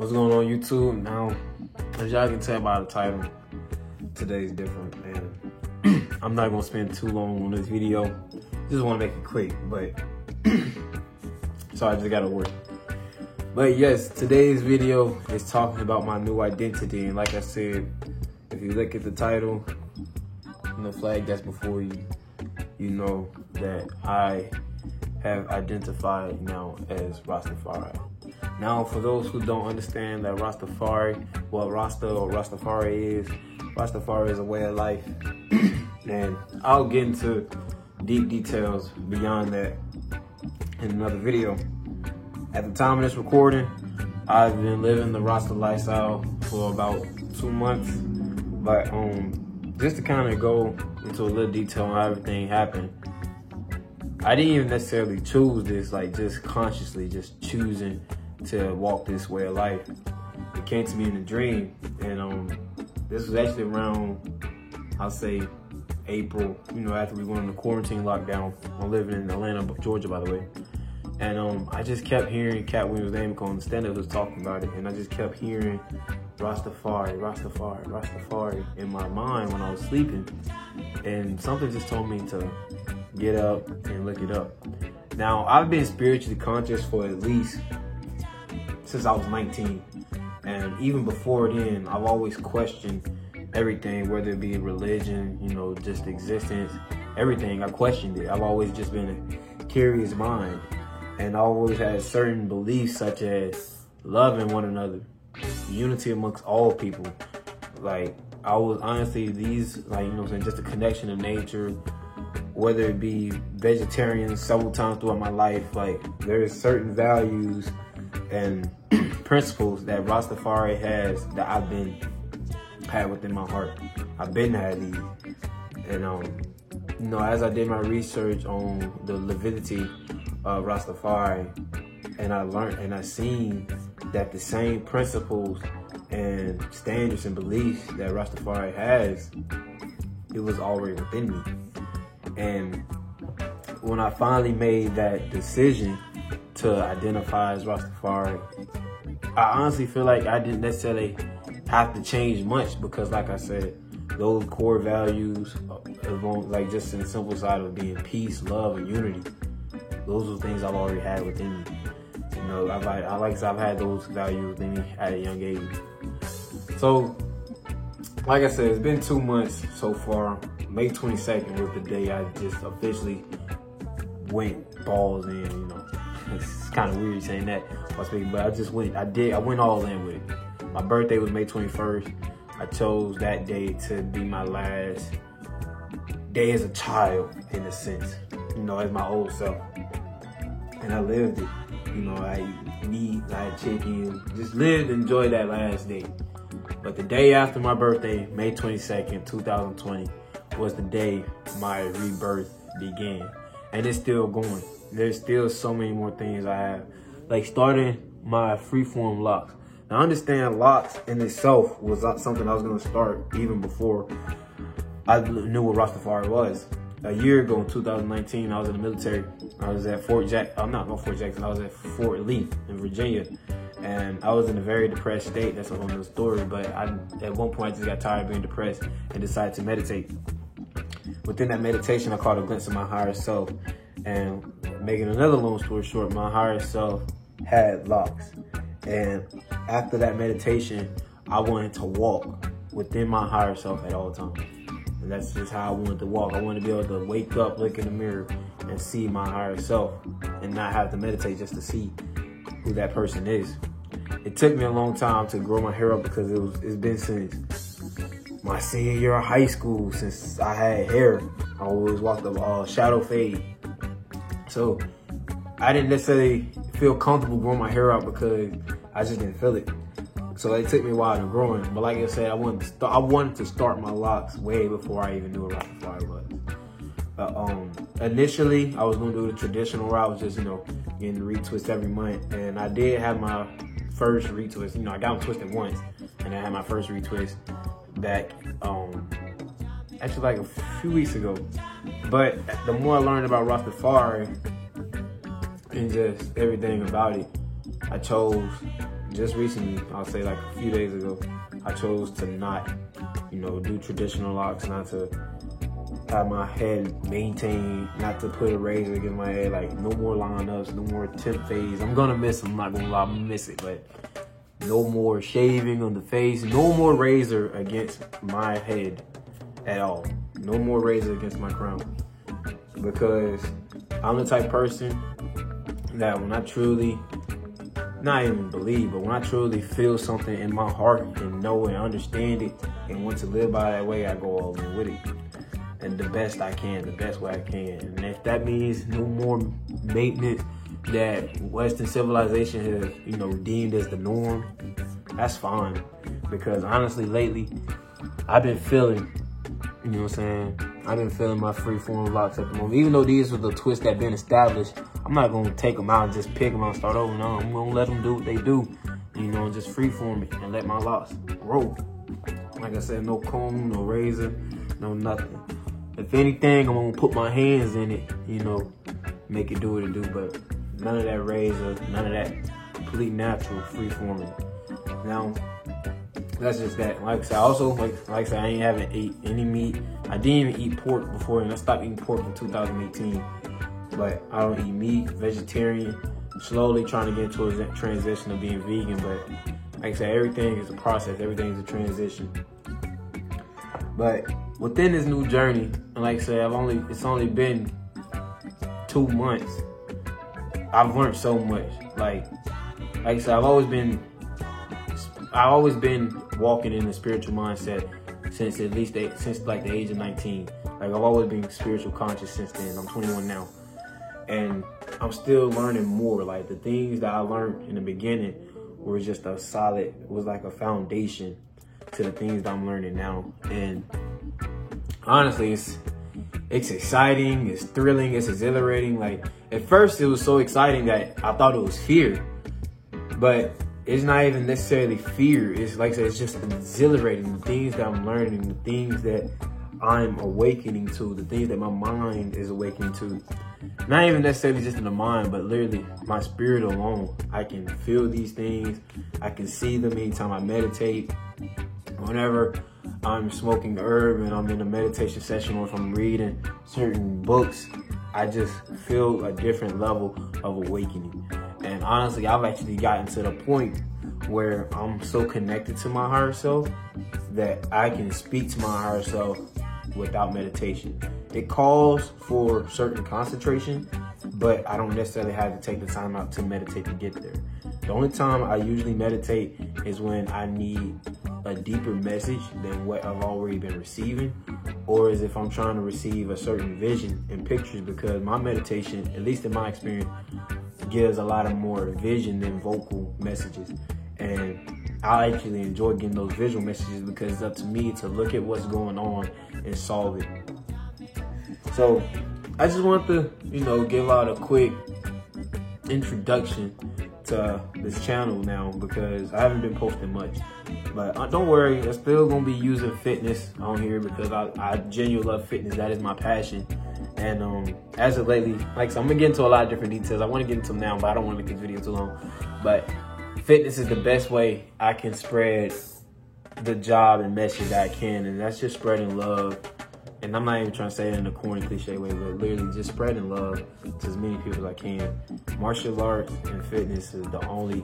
What's going on YouTube? Now, as y'all can tell by the title, today's different, and I'm not gonna spend too long on this video. Just wanna make it quick, but so I just gotta work. But yes, today's video is talking about my new identity, and like I said, if you look at the title and the flag that's before you, you know that I have identified now as Rastafari. Now, for those who don't understand that Rastafari, what Rasta or Rastafari is a way of life. And I'll get into deep details beyond that in another video. At the time of this recording, I've been living the Rasta lifestyle for about 2 months. But just to kind of go into a little detail on how everything happened, I didn't even necessarily choose this, like just consciously just choosing to walk this way of life. It came to me in a dream, and this was actually around, I'll say, April, after we went on the quarantine lockdown. I'm living in Atlanta, Georgia, by the way. And I just kept hearing Cat Williams' name on the stand-up was talking about it, and I just kept hearing Rastafari, Rastafari, Rastafari in my mind when I was sleeping. And something just told me to get up and look it up. Now, I've been spiritually conscious for at least since I was 19. And even before then, I've always questioned everything, whether it be religion, just existence, everything. I questioned it. I've always just been a curious mind. And I always had certain beliefs such as loving one another, unity amongst all people. Like, I was honestly, just a connection to nature, whether it be vegetarian several times throughout my life. Like, there's certain values and principles that Rastafari has that I've been had within my heart. I've been had these. And as I did my research on the validity of Rastafari, and I learned and I seen that the same principles and standards and beliefs that Rastafari has, it was already within me. And when I finally made that decision to identify as Rastafari, I honestly feel like I didn't necessarily have to change much, because like I said, those core values, like just in the simple side of being peace, love, and unity, those are things I've already had within me. I've had those values within me at a young age. So, like I said, it's been 2 months so far. May 22nd was the day I just officially went balls in, It's kind of weird saying that, but I just went. I went all in with it. My birthday was May 21st. I chose that day to be my last day as a child, in a sense, as my old self. And I lived it. I ate meat, I had chicken, just lived, enjoyed that last day. But the day after my birthday, May 22nd, 2020, was the day my rebirth began. And it's still going. There's still so many more things I have. Like starting my freeform locks. Now, I understand locks in itself was something I was going to start even before I knew what Rastafari was. A year ago in 2019, I was in the military. I was at Fort Jackson. I was at Fort Lee in Virginia. And I was in a very depressed state. That's a whole nother story. But at one point, I just got tired of being depressed and decided to meditate. Within that meditation, I caught a glimpse of my higher self. And making another long story short, my higher self had locks. And after that meditation, I wanted to walk within my higher self at all times. And that's just how I wanted to walk. I wanted to be able to wake up, look in the mirror, and see my higher self, and not have to meditate just to see who that person is. It took me a long time to grow my hair up, because it's been since my senior year of high school since I had hair. I always walked the shadow fade. So I didn't necessarily feel comfortable growing my hair out because I just didn't feel it. So it took me a while to grow it. But like I said, I wanted to start my locks way before I even knew what Rastafari was. Initially, I was going to do the traditional route, just, getting the retwist every month. And I did have my first retwist. I got them twisted once. And I had my first retwist back, actually like a few weeks ago. But the more I learned about Rastafari and just everything about it, I chose just recently, I'll say like a few days ago, I chose to not, do traditional locks, not to have my head maintained, not to put a razor against my head, like no more lineups, no more tip fades. I'm gonna miss them, I'm not gonna lie, I'm gonna miss it, but no more shaving on the face, no more razor against my head at all. No more razor against my crown. Because I'm the type of person that when I truly, not even believe, but when I truly feel something in my heart and know and understand it and want to live by that way, I go all in with it. And the best I can, the best way I can. And if that means no more maintenance that Western civilization has, deemed as the norm, that's fine. Because honestly, lately, I've been feeling, I've been feeling my freeform locks at the moment. Even though these were the twists that been established, I'm not gonna take them out and just pick them out and start over. No, I'm gonna let them do what they do, and just freeform it and let my locks roll. Like I said, no comb, no razor, no nothing. If anything, I'm gonna put my hands in it, make it do what it do, but none of that razor, none of that complete natural freeforming. Now, that's just that. Like I said, also, like I said, I ain't haven't ate any meat. I didn't even eat pork before, and I stopped eating pork in 2018. But I don't eat meat, vegetarian, slowly trying to get into a transition of being vegan. But like I said, everything is a process, everything is a transition. But within this new journey, and like I said, it's only been 2 months. I've learned so much. Like I said, I've always been walking in a spiritual mindset since like the age of 19. Like I've always been spiritual conscious since then. I'm 21 now. And I'm still learning more. Like the things that I learned in the beginning were just was like a foundation to the things that I'm learning now. And honestly, it's exciting, it's thrilling, it's exhilarating. Like at first it was so exciting that I thought it was fear, but it's not even necessarily fear. It's like I said, it's just exhilarating. The things that I'm learning, the things that I'm awakening to, the things that my mind is awakening to. Not even necessarily just in the mind, but literally my spirit alone. I can feel these things. I can see them anytime I meditate. Whenever I'm smoking herb and I'm in a meditation session, or if I'm reading certain books, I just feel a different level of awakening. And honestly, I've actually gotten to the point where I'm so connected to my higher self that I can speak to my higher self without meditation. It calls for certain concentration, but I don't necessarily have to take the time out to meditate to get there. The only time I usually meditate is when I need a deeper message than what I've already been receiving, or is if I'm trying to receive a certain vision and pictures, because my meditation, at least in my experience, gives a lot of more vision than vocal messages. And I actually enjoy getting those visual messages because it's up to me to look at what's going on and solve it. So I just want to, give out a quick introduction to this channel now, because I haven't been posting much. But don't worry, I'm still going to be using fitness on here because I genuinely love fitness. That is my passion. And as of lately, like I said, I'm going to get into a lot of different details. I want to get into them now, but I don't want to make this video too long. But fitness is the best way I can spread the job and message that I can. And that's just spreading love. And I'm not even trying to say it in a corny cliche way, but literally just spreading love to as many people as I can. Martial arts and fitness is the only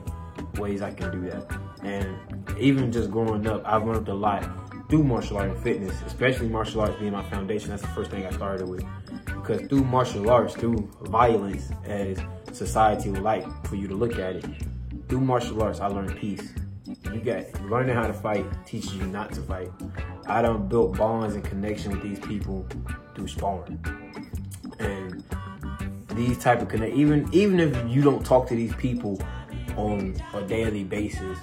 ways I can do that. And even just growing up, I've learned a lot through martial art and fitness, especially martial arts being my foundation. That's the first thing I started with. Because through martial arts, through violence, as society would like for you to look at it, through martial arts, I learned peace. Learning how to fight teaches you not to fight. I done built bonds and connection with these people through sparring. And these type of even if you don't talk to these people on a daily basis,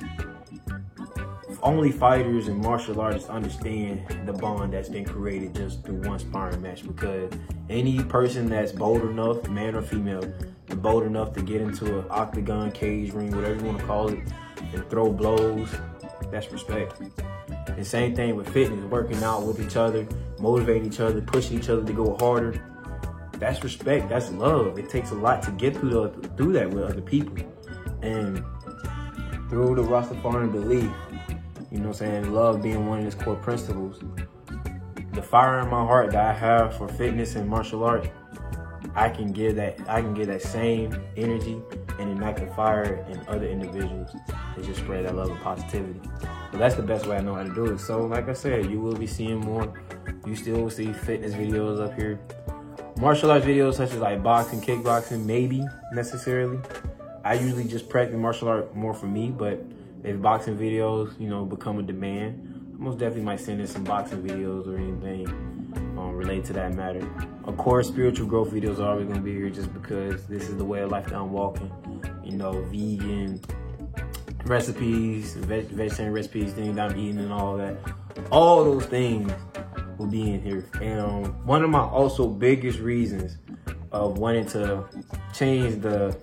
only fighters and martial artists understand the bond that's been created just through one sparring match. Because any person that's bold enough, man or female, bold enough to get into an octagon, cage ring, whatever you want to call it, and throw blows, that's respect. And same thing with fitness, working out with each other, motivating each other, pushing each other to go harder. That's respect, that's love. It takes a lot to get through that with other people. And through the Rastafarian belief, you know what I'm saying, love being one of its core principles, the fire in my heart that I have for fitness and martial arts, I can give that same energy and ignite the fire in other individuals and just spread that love and positivity. So that's the best way I know how to do it. So like I said, you will be seeing more. You still will see fitness videos up here. Martial arts videos such as like boxing, kickboxing, maybe necessarily. I usually just practice martial art more for me, but if boxing videos, you know, become a demand, I most definitely might send in some boxing videos or anything related to that matter. Of course, spiritual growth videos are always gonna be here just because this is the way of life that I'm walking. You know, vegan recipes, vegetarian recipes, things that I'm eating and all that. All those things will be in here. And one of my also biggest reasons of wanting to change the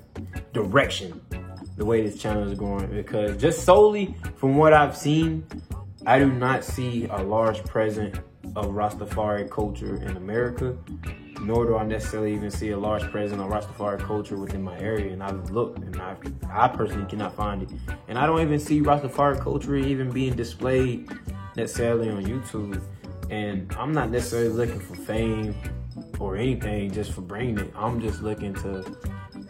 direction, the way this channel is going, because just solely from what I've seen, I do not see a large presence of Rastafari culture in America, nor do I necessarily even see a large presence of Rastafari culture within my area. And I've looked and I personally cannot find it. And I don't even see Rastafari culture even being displayed necessarily on YouTube. And I'm not necessarily looking for fame or anything just for bringing it. I'm just looking to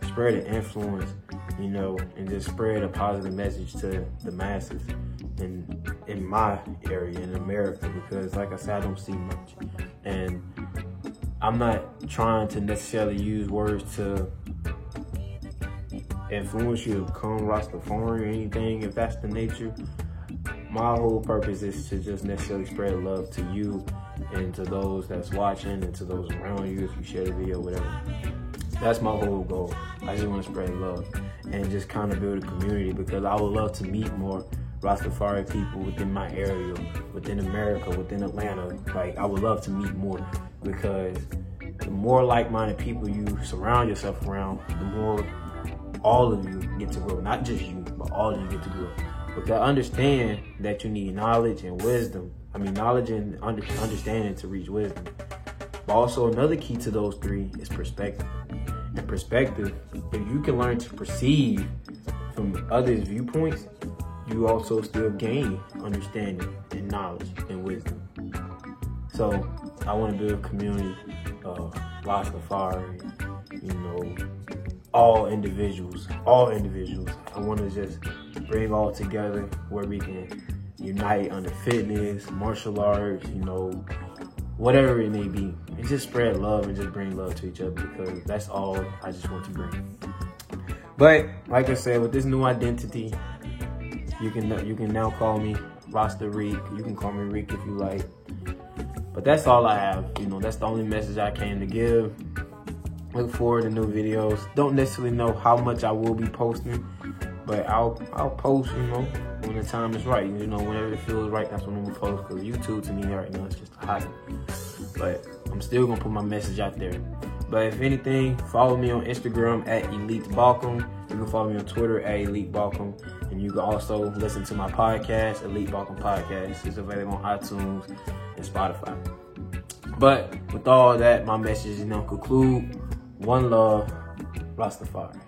spread an influence, you know, and just spread a positive message to the masses in my area in America, because like I said, I don't see much. And I'm not trying to necessarily use words to influence you to become Rastafari or anything, if that's the nature. My whole purpose is to just necessarily spread love to you and to those that's watching and to those around you if you share the video, whatever. That's my whole goal. I just want to spread love and just kind of build a community, because I would love to meet more Rastafari people within my area, within America, within Atlanta. Like, I would love to meet more, because the more like-minded people you surround yourself around, the more all of you get to grow. Not just you, but all of you get to grow. Because I understand that you need knowledge and wisdom. I mean, knowledge and understanding to reach wisdom. But also another key to those three is perspective. And perspective, if you can learn to perceive from others' viewpoints, you also still gain understanding and knowledge and wisdom. So I want to build a community of Rastafari, you know, all individuals. I want to just bring all together where we can unite under fitness, martial arts, you know, whatever it may be, and just spread love and just bring love to each other, because that's all I just want to bring. But like I said, with this new identity, you can now call me Rasta Reek. You can call me Reek if you like. But that's all I have. You know, that's the only message I came to give. Look forward to new videos. Don't necessarily know how much I will be posting, but I'll post, you know, when the time is right. You know, whenever it feels right, that's when I'm gonna post. Because YouTube to me right now is just a hobby. But I'm still gonna put my message out there. But if anything, follow me on Instagram at Elite Balcom. You can follow me on Twitter at Elite Balcom. And you can also listen to my podcast, Elite Balcom Podcast. It's available on iTunes and Spotify. But with all that, my message is now conclude. One love, Rastafari.